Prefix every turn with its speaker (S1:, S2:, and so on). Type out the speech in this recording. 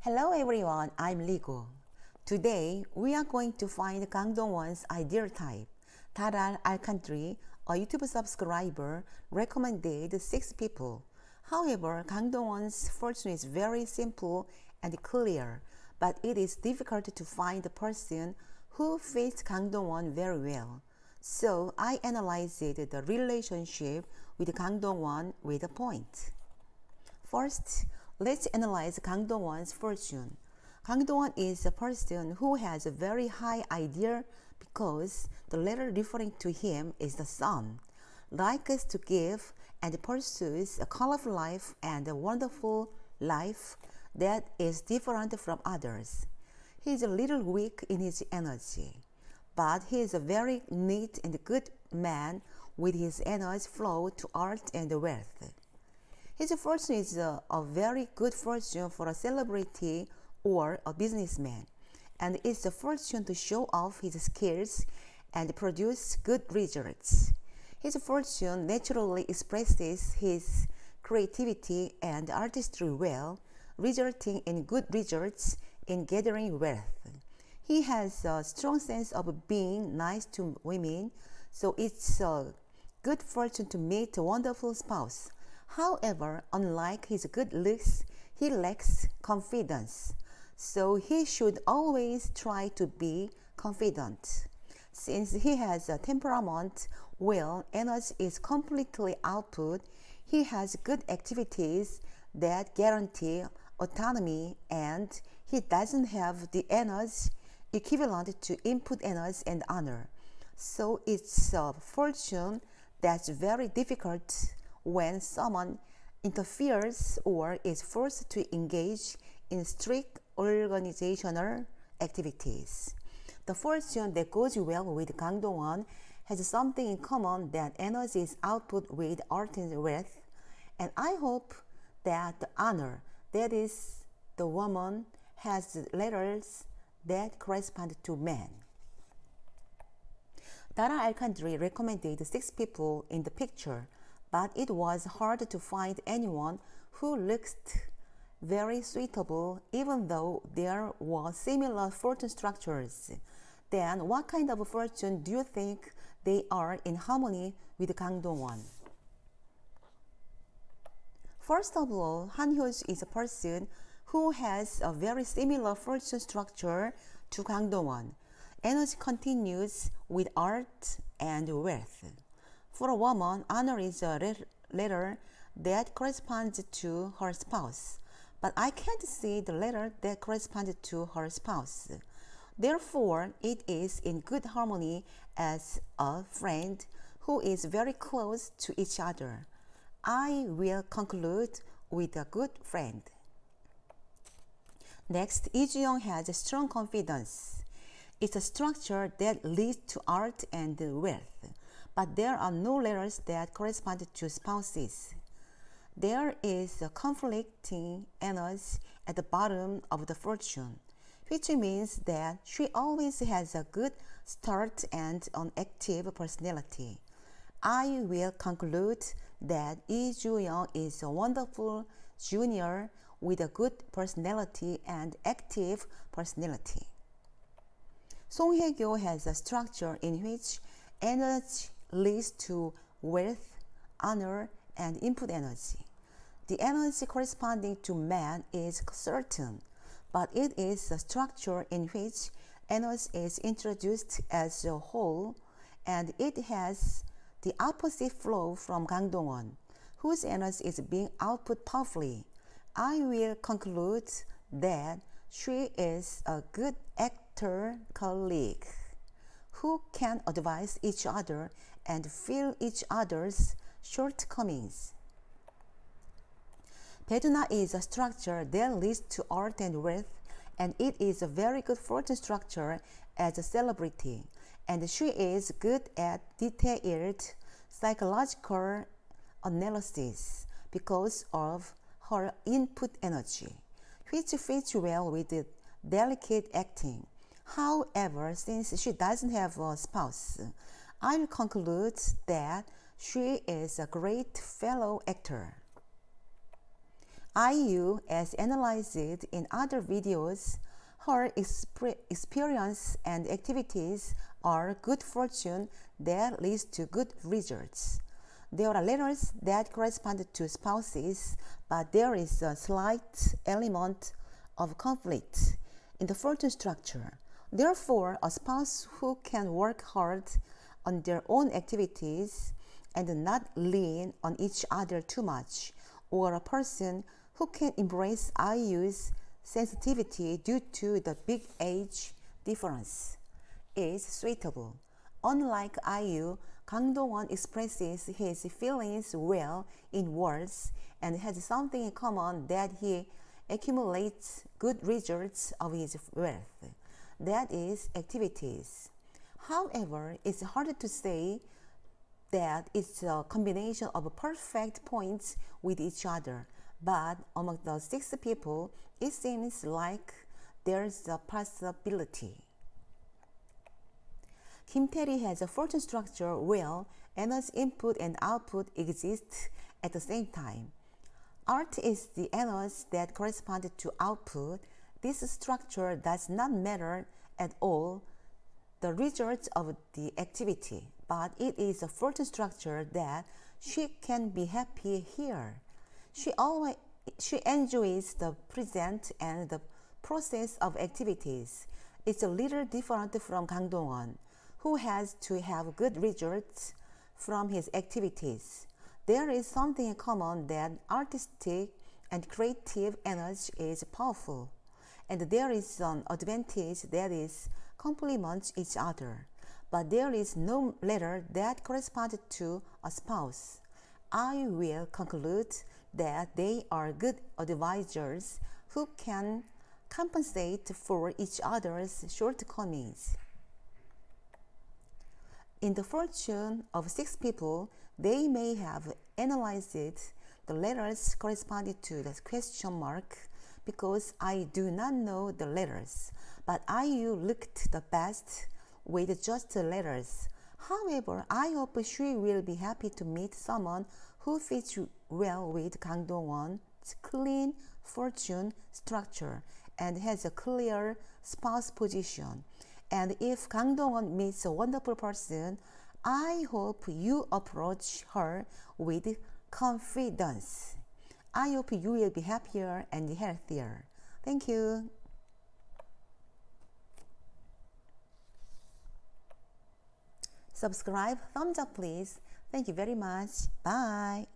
S1: Hello everyone, I'm Ligo. Today we are going to find Kang Dongwon's ideal type. Taral Alcantry, a YouTube subscriber, recommended 6 people. However, Kang Dongwon's fortune is very simple and clear, but it is difficult to find a person who fits Kang Dongwon very well. So I analyzed the relationship with Kang Dongwon with a point. First, let's analyze Kang Dongwon's fortune. Kang Dongwon is a person who has a very high ideal because the letter referring to him is the sun, likes to give and pursues a colorful life and a wonderful life that is different from others. He is a little weak in his energy, but he is a very neat and good man with his energy flow to art and wealth. His fortune is a very good fortune for a celebrity or a businessman, and it's a fortune to show off his skills and produce good results. His fortune naturally expresses his creativity and artistry well, resulting in good results in gathering wealth. He has a strong sense of being nice to women, so it's a good fortune to meet a wonderful spouse. However, unlike his good looks, he lacks confidence, so he should always try to be confident. Since he has a temperament where energy is completely output, he has good activities that guarantee autonomy, and he doesn't have the energy equivalent to input energy and honor. So it's a fortune that's very difficult when someone interferes or is forced to engage in strict organizational activities. The fortune that goes well with Kang Dongwon has something in common, that energy is output with art and wealth, and I hope that the honor, that is, the woman, has letters that correspond to men. Dara Alcantry recommended 6 people in the picture, but it was hard to find anyone who looked very suitable, even though there were similar fortune structures. Then what kind of fortune do you think they are in harmony with Kang Dongwon? First of all, Han Hyo-ju is a person who has a very similar fortune structure to Kang Dongwon. Energy continues with art and wealth. For a woman, honor is a letter that corresponds to her spouse, but I can't see the letter that corresponds to her spouse. Therefore, it is in good harmony as a friend who is very close to each other. I will conclude with a good friend. Next, Lee Ju-young has a strong confidence. It's a structure that leads to art and wealth, but there are no letters that correspond to spouses. There is a conflicting energy at the bottom of the fortune, which means that she always has a good start and an active personality. I will conclude that Lee Ju-young is a wonderful junior with a good personality and active personality. Song Hye-kyo has a structure in which energy leads to wealth, honor, and input energy. The energy corresponding to man is certain, but it is a structure in which energy is introduced as a whole, and it has the opposite flow from Kang Dongwon, whose energy is being output powerfully. I will conclude that she is a good actor colleague who can advise each other and fill each other's shortcomings. Beduna is a structure that leads to art and wealth, and it is a very good fortune structure as a celebrity, and she is good at detailed psychological analysis because of her input energy, which fits well with the delicate acting. However, since she doesn't have a spouse, I will conclude that she is a great fellow actor. IU, as analyzed in other videos, her experience and activities are good fortune that leads to good results. There are letters that correspond to spouses, but there is a slight element of conflict in the fortune structure. Therefore, a spouse who can work hard on their own activities and not lean on each other too much, or a person who can embrace IU's sensitivity due to the big age difference, is suitable. Unlike IU, Kang Dongwon expresses his feelings well in words and has something in common that he accumulates good results of his wealth, that is, activities. However, it's harder to say that it's a combination of perfect points with each other, but among the 6 people, it seems like there's a possibility. Kim Tae-ri has a fortune structure where energy input and output exist at the same time. Art is the energy that corresponds to output. This structure does not matter at all the results of the activity, but it is a fortune structure that she can be happy here. She enjoys the present and the process of activities. It's a little different from Kang Dongwon, who has to have good results from his activities. There is something in common that artistic and creative energy is powerful, and there is an advantage that is complements each other. But there is no letter that corresponds to a spouse. I will conclude that they are good advisors who can compensate for each other's shortcomings. In the fortune of 6 people, they may have analyzed the letters corresponding to the question mark because I do not know the letters, but IU looked the best with just the letters. However, I hope she will be happy to meet someone who fits well with Kang Dongwon's clean fortune structure and has a clear spouse position. And if Kang Dongwon meets a wonderful person, I hope you approach her with confidence. I hope you will be happier and healthier. Thank you. Subscribe, thumbs up please. Thank you very much. Bye.